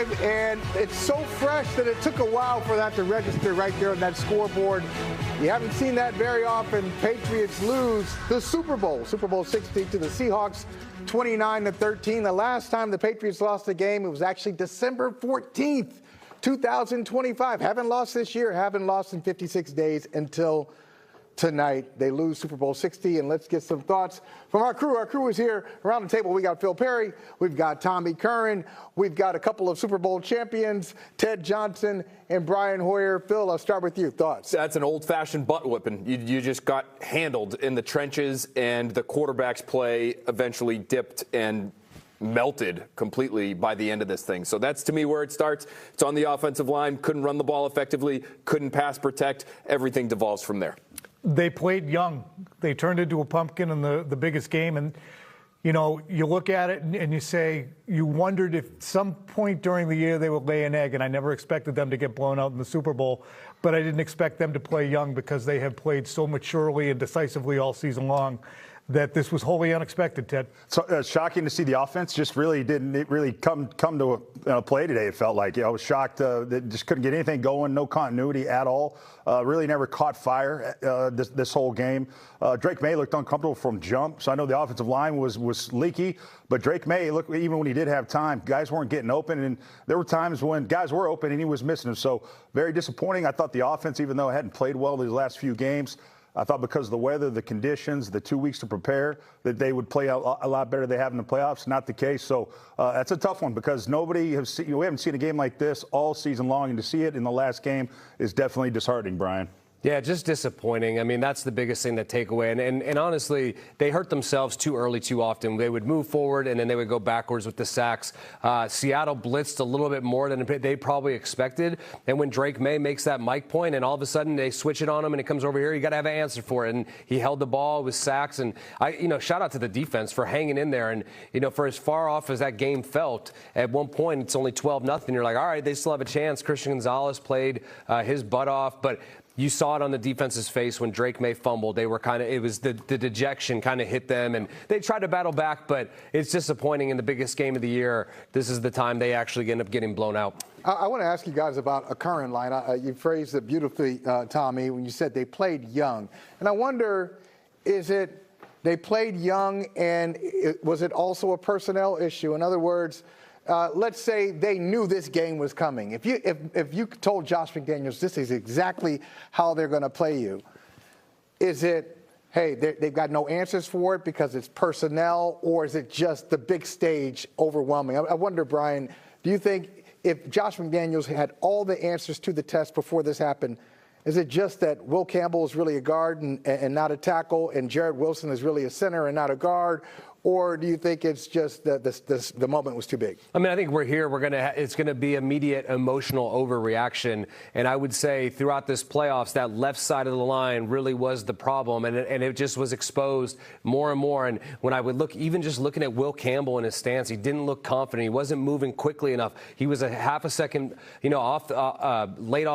drive, and it's so fresh that it took a while for that to register right there on that scoreboard. You haven't seen that very often. Patriots lose the Super Bowl 60 to the Seahawks, 29-13. The last time the Patriots lost a game, it was actually December 14th, 2025. Haven't lost this year, haven't lost in 56 days until tonight. They lose Super Bowl 60, and let's get some thoughts from our crew. Our crew is here around the table. We got Phil Perry, we've got Tommy Curran, we've got a couple of Super Bowl champions, Ted Johnson and Brian Hoyer. Phil, I'll start with you. Thoughts? That's an old-fashioned butt whipping. You just got handled in the trenches, and the quarterback's play eventually dipped and melted completely by the end of this thing. So that's, to me, where it starts. It's on the offensive line. Couldn't run the ball effectively. Couldn't pass protect. Everything devolves from there. They played young. They turned into a pumpkin in the biggest game. And, you know, you look at it and you say, you wondered if some point during the year they would lay an egg. And I never expected them to get blown out in the Super Bowl. But I didn't expect them to play young because they have played so maturely and decisively all season long that this was wholly unexpected, Ted. So shocking to see the offense just really didn't come to play today. It felt like I was shocked. They just couldn't get anything going. No continuity at all. Really never caught fire this whole game. Drake Maye looked uncomfortable from jump. So I know the offensive line was leaky, but Drake Maye, look, even when he did have time, guys weren't getting open, and there were times when guys were open and he was missing them. So very disappointing. I thought the offense, even though it hadn't played well these last few games, I thought because of the weather, the conditions, the 2 weeks to prepare, that they would play a lot better than they have in the playoffs. Not the case. So that's a tough one because we haven't seen a game like this all season long, and to see it in the last game is definitely disheartening, Brian. Yeah, just disappointing. I mean, that's the biggest thing to take away. And honestly, they hurt themselves too early too often. They would move forward, and then they would go backwards with the sacks. Seattle blitzed a little bit more than they probably expected. And when Drake Maye makes that mic point, and all of a sudden they switch it on him, and it comes over here, you got to have an answer for it. And he held the ball with sacks. And, shout out to the defense for hanging in there. And, for as far off as that game felt, at one point it's only 12-0. You're like, all right, they still have a chance. Christian Gonzalez played his butt off. But you saw it on the defense's face when Drake Maye fumbled. They were it was the dejection kind of hit them, and they tried to battle back, but it's disappointing in the biggest game of the year. This is the time they actually end up getting blown out. I want to ask you guys about a current line. You phrased it beautifully, Tommy, when you said they played young. And I wonder, is it they played young, and was it also a personnel issue? In other words, let's say they knew this game was coming. If you told Josh McDaniels this is exactly how they're going to play you, is it, hey, they've got no answers for it because it's personnel, or is it just the big stage overwhelming? I wonder, Brian, do you think if Josh McDaniels had all the answers to the test before this happened, is it just that Will Campbell is really a guard and not a tackle, and Jared Wilson is really a center and not a guard? Or do you think it's just that the moment was too big? I mean, I think we're here. It's going to be immediate emotional overreaction. And I would say throughout this playoffs, that left side of the line really was the problem. And it just was exposed more and more. And when I would look, even just looking at Will Campbell in his stance, he didn't look confident. He wasn't moving quickly enough. He was a half a second, late off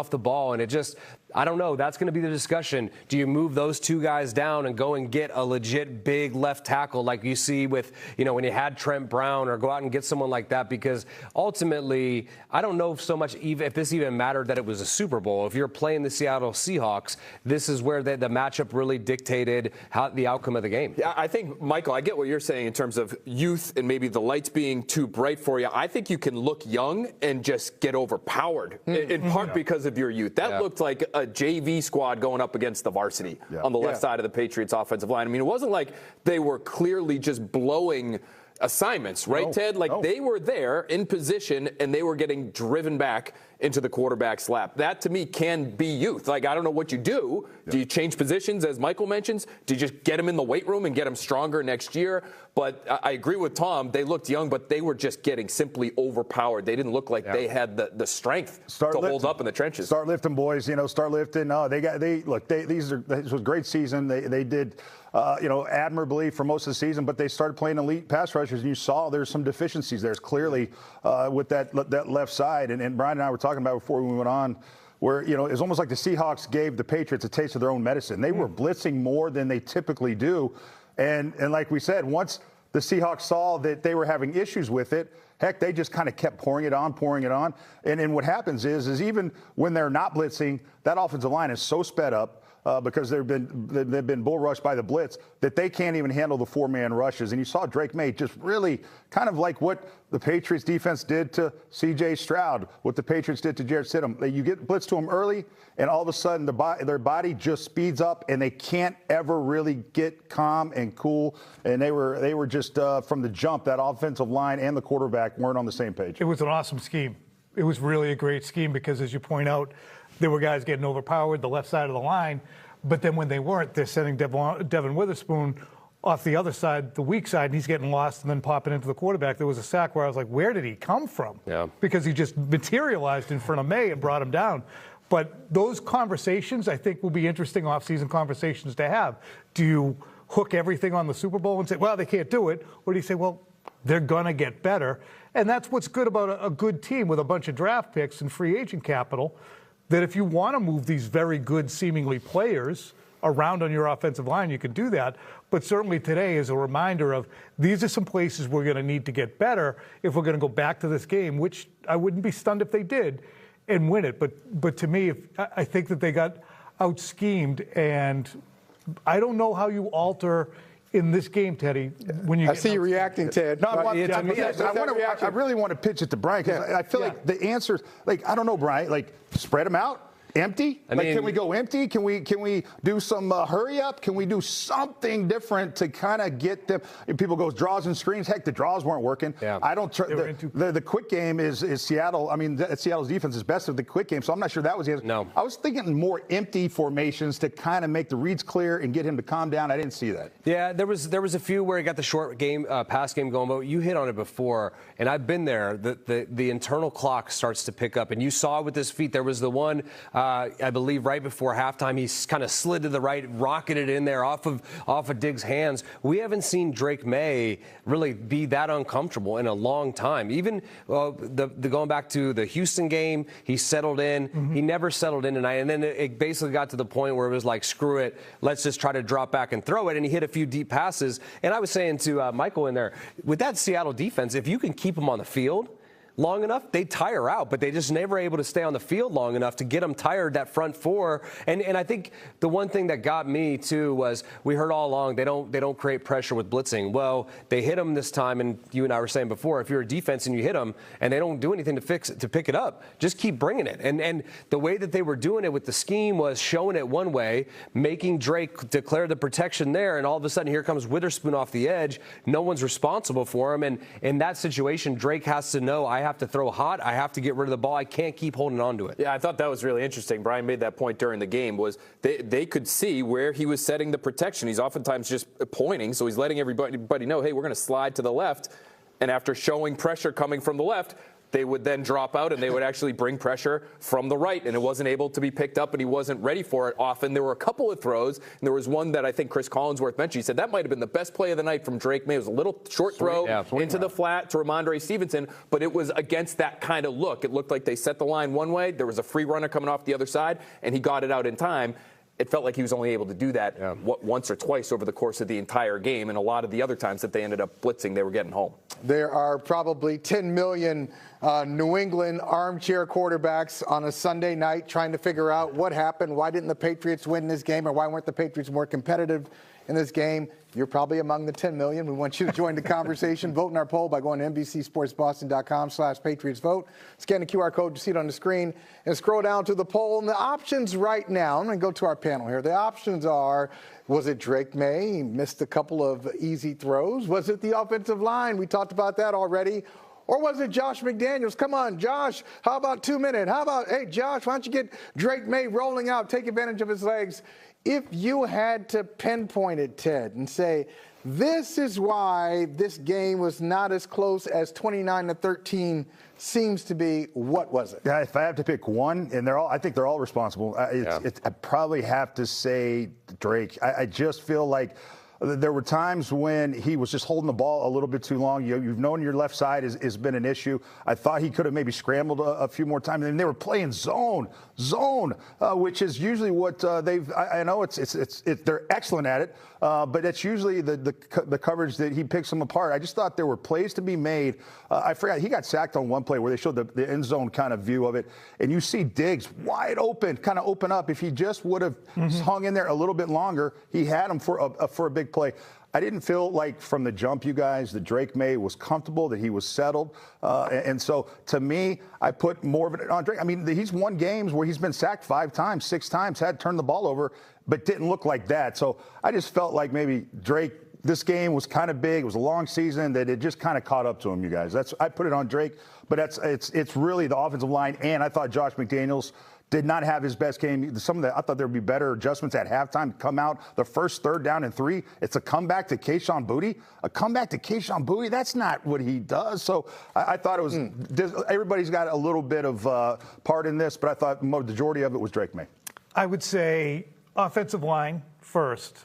the ball. And it just, I don't know. That's going to be the discussion. Do you move those two guys down and go and get a legit big left tackle like you see with, when you had Trent Brown, or go out and get someone like that? Because ultimately, I don't know so much if this even mattered that it was a Super Bowl. If you're playing the Seattle Seahawks, this is where the matchup really dictated the outcome of the game. Yeah, I think, Michael, I get what you're saying in terms of youth and maybe the lights being too bright for you. I think you can look young and just get overpowered, in part because of your youth. That looked like a JV squad going up against the varsity on the left side of the Patriots offensive line. I mean, it wasn't like they were clearly just blowing assignments, right, Ted? They were there in position, and they were getting driven back into the quarterback's lap. That, to me, can be youth. I don't know what you do. Do you change positions, as Michael mentions? Do you just get them in the weight room and get them stronger next year? But I agree with Tom. They looked young, but they were just getting simply overpowered. They didn't look like they had the strength to hold up in the trenches. Start lifting, boys. Start lifting. This was a great season. They did admirably for most of the season, but they started playing elite pass rushers, and you saw there's some deficiencies there. It's clearly with that left side, and Brian and I were talking about before we went on, where it's almost like the Seahawks gave the Patriots a taste of their own medicine. They were blitzing more than they typically do, and like we said, once the Seahawks saw that they were having issues with it, Heck, they just kind of kept pouring it on. And what happens is even when they're not blitzing, that offensive line is so sped up because they've been bull rushed by the blitz that they can't even handle the 4-man rushes. And you saw Drake May just really kind of like what the Patriots defense did to C.J. Stroud, what the Patriots did to Jarrett Stidham. You get blitz to them early, and all of a sudden their body just speeds up, and they can't ever really get calm and cool. And they were just from the jump, that offensive line and the quarterback weren't on the same page. It was an awesome scheme. It was really a great scheme because, as you point out, there were guys getting overpowered the left side of the line, but then when they weren't, they're sending Devin Witherspoon off the other side, the weak side, and he's getting lost and then popping into the quarterback. There was a sack where I was like, where did he come from? Yeah. Because he just materialized in front of May and brought him down. But those conversations, I think, will be interesting off-season conversations to have. Do you hook everything on the Super Bowl and say, well, they can't do it? Or do you say, well, they're going to get better? And that's what's good about a good team with a bunch of draft picks and free agent capital, that if you want to move these very good seemingly players around on your offensive line, you can do that. But certainly today is a reminder of these are some places we're going to need to get better if we're going to go back to this game, which I wouldn't be stunned if they did, and win it. But to me, I think that they got out-schemed, and I don't know how you alter in this game, Teddy, when you I see you reacting, Ted. No, I Reaction. really want to pitch it to Brian because I feel like the answers, like, I don't know, Brian, like, spread them out. Empty? Can we go empty? Can we do some hurry up? Can we do something different to kind of get them? And people go draws and screens. Heck, the draws weren't working. Yeah. I don't. The quick game is Seattle. I mean, Seattle's defense is best of the quick game, so I'm not sure that was the answer. No. I was thinking more empty formations to kind of make the reads clear and get him to calm down. I didn't see that. Yeah, there was a few where he got the short game, pass game going, but you hit on it before, and I've been there. The internal clock starts to pick up, and you saw with his feet. There was the one. I believe right before halftime, he kind of slid to the right, rocketed in there off of Diggs' hands. We haven't seen Drake May really be that uncomfortable in a long time. Even going back to the Houston game, he settled in. Mm-hmm. He never settled in tonight, and then it basically got to the point where it was like, screw it, let's just try to drop back and throw it. And he hit a few deep passes. And I was saying to Michael in there, with that Seattle defense, if you can keep them on the field long enough, they tire out, but they just never able to stay on the field long enough to get them tired, that front four. And I think the one thing that got me too was we heard all along they don't create pressure with blitzing. Well, they hit them this time, and you and I were saying before, if you're a defense and you hit them and they don't do anything to pick it up, just keep bringing it. And the way that they were doing it with the scheme was showing it one way, making Drake declare the protection there, and all of a sudden here comes Witherspoon off the edge. No one's responsible for him, and in that situation, Drake has to know, I have to throw hot. I have to get rid of the ball. I can't keep holding on to it. Yeah, I thought that was really interesting. Brian made that point during the game, was they could see where he was setting the protection. He's oftentimes just pointing, so he's letting everybody know, hey, we're going to slide to the left. And after showing pressure coming from the left, they would then drop out and they would actually bring pressure from the right, and it wasn't able to be picked up and he wasn't ready for it often. There were a couple of throws, and there was one that I think Chris Collinsworth mentioned. He said that might have been the best play of the night from Drake May. It was a little short throw into the flat to Ramondre Stevenson, but it was against that kind of look. It looked like they set the line one way. There was a free runner coming off the other side, and he got it out in time. It felt like he was only able to do that once or twice over the course of the entire game, and a lot of the other times that they ended up blitzing, they were getting home. There are probably 10 million New England armchair quarterbacks on a Sunday night trying to figure out what happened, why didn't the Patriots win this game, or why weren't the Patriots more competitive in this game. You're probably among the 10 million. We want you to join the conversation. Vote in our poll by going to NBCSportsBoston.com/PatriotsVote. Scan the QR code to see it on the screen and scroll down to the poll. And the options right now, I'm going to go to our panel here. The options are, was it Drake May? He missed a couple of easy throws. Was it the offensive line? We talked about that already. Or was it Josh McDaniels? Come on, Josh, how about 2 minutes? How about, hey, Josh, why don't you get Drake May rolling out, take advantage of his legs? If you had to pinpoint it, Ted, and say, this is why this game was not as close as 29-13 seems to be, what was it? Yeah, if I have to pick one, and I think they're all responsible. I probably have to say Drake. I just feel like There were times when he was just holding the ball a little bit too long. You've known your left side has been an issue. I thought he could have maybe scrambled a few more times. And they were playing zone, which is usually what they've. I know they're excellent at it, but it's usually the coverage that he picks them apart. I just thought there were plays to be made. I forgot he got sacked on one play where they showed the end zone kind of view of it, and you see Diggs wide open, kind of open up. If he just would have hung in there a little bit longer, he had him for a big play. I didn't feel like from the jump, you guys, that Drake Maye was comfortable, that he was settled. And so, to me, I put more of it on Drake. I mean, he's won games where he's been sacked 5 times, 6 times, had turned the ball over, but didn't look like that. So I just felt like maybe Drake, this game was kind of big. It was a long season, that it just kind of caught up to him, you guys. I put it on Drake, but it's really the offensive line. And I thought Josh McDaniels did not have his best game. I thought there would be better adjustments at halftime. Come out the first 3rd down and 3. It's a comeback to Kayshon Boutte. A comeback to Kayshon Boutte. That's not what he does. So I thought it was. Everybody's got a little bit of part in this, but I thought the majority of it was Drake Maye. I would say offensive line first.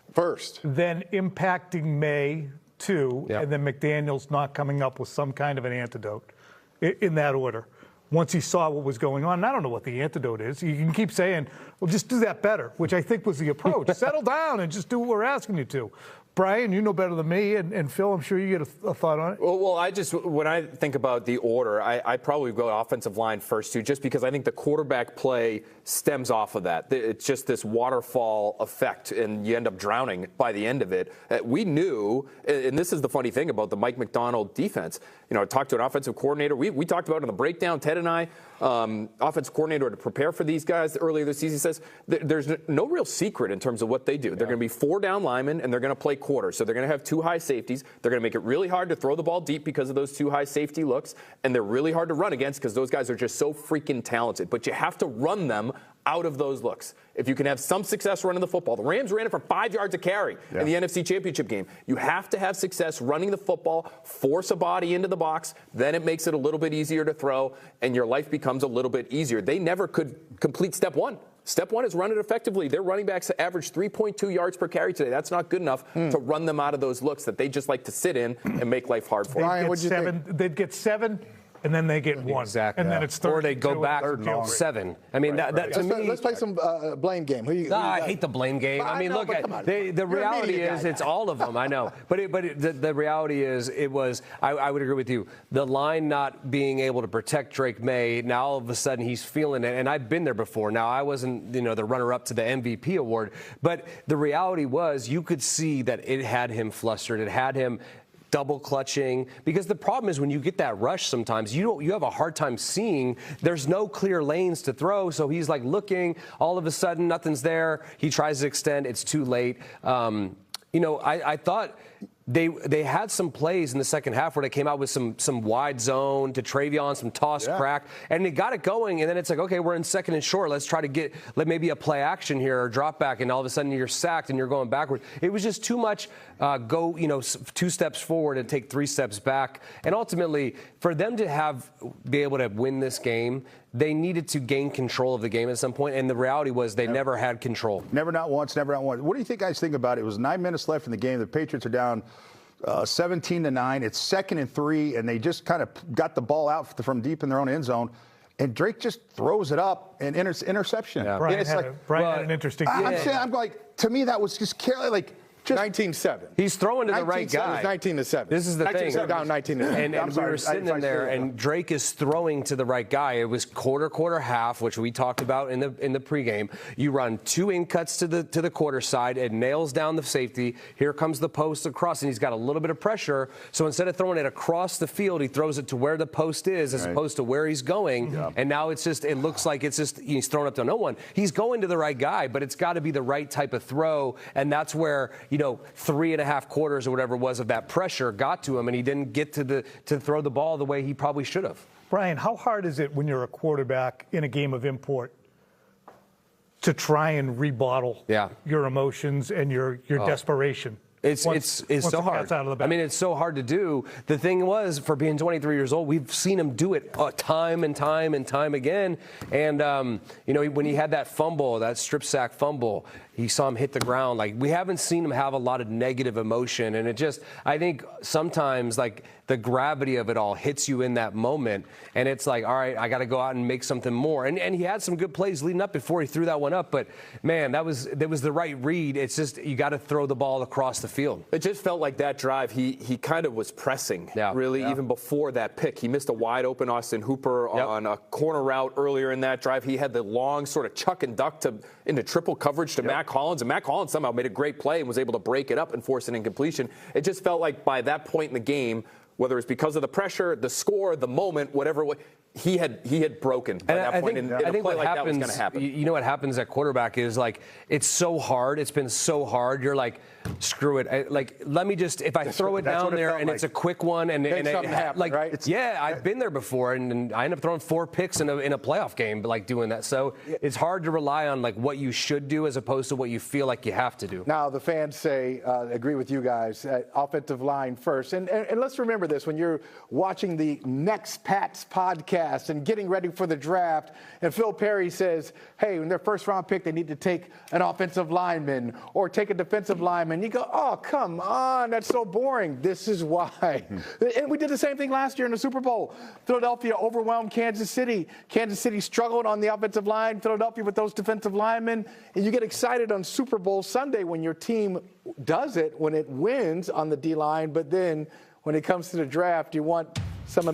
Then impacting Maye, 2, and then McDaniels not coming up with some kind of an antidote in that order. Once he saw what was going on, and I don't know what the antidote is. You can keep saying, well, just do that better, which I think was the approach. Settle down and just do what we're asking you to. Brian, you know better than me, and Phil, I'm sure you get a thought on it. Well, when I think about the order, I probably go offensive line first, too, just because I think the quarterback play stems off of that. It's just this waterfall effect, and you end up drowning by the end of it. We knew, and this is the funny thing about the Mike Macdonald defense. You know, I talked to an offensive coordinator. We talked about it in the breakdown, Ted and I, offensive coordinator to prepare for these guys earlier this season, says there's no real secret in terms of what they do. They're going to be 4 down linemen, and they're going to play quarter. So they're going to have 2 high safeties. They're going to make it really hard to throw the ball deep because of those 2 high safety looks, and they're really hard to run against because those guys are just so freaking talented. But you have to run them out of those looks. If you can have some success running the football. The Rams ran it for 5 yards a carry in the NFC Championship game. You have to have success running the football, force a body into the box, then it makes it a little bit easier to throw, and your life becomes a little bit easier. They never could complete step 1. Step 1 is run it effectively. Their running backs average 3.2 yards per carry today. That's not good enough to run them out of those looks that they just like to sit in and make life hard for them. They'd get 7, and then they get 1. Exactly. And then it's 3rd. Or they go back 7. I mean, that to me. Let's play some blame game. I hate the blame game. I mean, look, the reality is it's all of them. I know. But the reality is I would agree with you. The line not being able to protect Drake Maye, now all of a sudden he's feeling it. And I've been there before. Now, I wasn't, the runner-up to the MVP award. But the reality was you could see that it had him flustered. It had him double clutching, because the problem is when you get that rush sometimes you have a hard time seeing. There's no clear lanes to throw, so he's like looking, all of a sudden nothing's there. He tries to extend, it's too late. I thought they had some plays in the second half where they came out with some wide zone to Travion, some toss crack, and they got it going. And then it's like, okay, we're in 2nd and short. Let's try to let maybe a play action here or drop back, and all of a sudden you're sacked and you're going backward. It was just too much. Go 2 steps forward and take 3 steps back. And ultimately, for them to be able to win this game, they needed to gain control of the game at some point, and the reality was they never had control. Never, not once. What do you guys think about it? It was 9 minutes left in the game. The Patriots are down 17-9. It's 2nd and 3, and they just kind of got the ball out from deep in their own end zone. And Drake just throws it up and interception. Yeah. Brian had an interesting game. I'm like, to me, that was just like. Just 19-7. He's throwing to the right guy. 19-7. This is the thing. Down 19-7. And we were sitting in there, and Drake is throwing to the right guy. It was quarter, half, which we talked about in the pregame. You run 2 in cuts to the quarter side. It nails down the safety. Here comes the post across, and he's got a little bit of pressure. So instead of throwing it across the field, he throws it to where the post is, as opposed to where he's going. Yeah. And now it looks like he's throwing up to no one. He's going to the right guy, but it's got to be the right type of throw, and that's where 3.5 quarters or whatever it was of that pressure got to him, and he didn't get to throw the ball the way he probably should have. Brian, how hard is it when you're a quarterback in a game of import to try and rebottle your emotions and your desperation? It's so hard. I mean, it's so hard to do. The thing was, for being 23 years old, we've seen him do it time and time and time again. And, when he had that fumble, that strip sack fumble, He saw him hit the ground. Like, we haven't seen him have a lot of negative emotion. And I think sometimes, like, the gravity of it all hits you in that moment. And it's like, all right, I got to go out and make something more. And he had some good plays leading up before he threw that one up. But, man, that was the right read. It's just you got to throw the ball across the field. It just felt like that drive, he kind of was pressing, even before that pick. He missed a wide-open Austin Hooper on a corner route earlier in that drive. He had the long sort of chuck and duck into triple coverage to Mac Hollins, and Mac Hollins somehow made a great play and was able to break it up and force an incompletion. It just felt like by that point in the game, whether it's because of the pressure, the score, the moment, whatever, he had broken by that point. I think what happens, that was going to happen. You know what happens at quarterback is, like, it's so hard. It's been so hard. You're like, screw it. Let me just, if I throw it down there and it's a quick one and something happen, like, right? I've been there before, and I end up throwing 4 picks in a playoff game, like, doing that. So it's hard to rely on, like, what you should do as opposed to what you feel like you have to do. Now, the fans say, agree with you guys, offensive line first. And let's remember this, when you're watching the Next Pats podcast and getting ready for the draft, and Phil Perry says, hey, in their first round pick, they need to take an offensive lineman or take a defensive lineman. You go, oh, come on, that's so boring. This is why. And we did the same thing last year in the Super Bowl. Philadelphia overwhelmed Kansas City. Kansas City struggled on the offensive line. Philadelphia with those defensive linemen. And you get excited on Super Bowl Sunday when your team does it, when it wins on the D-line. But then when it comes to the draft, you want some of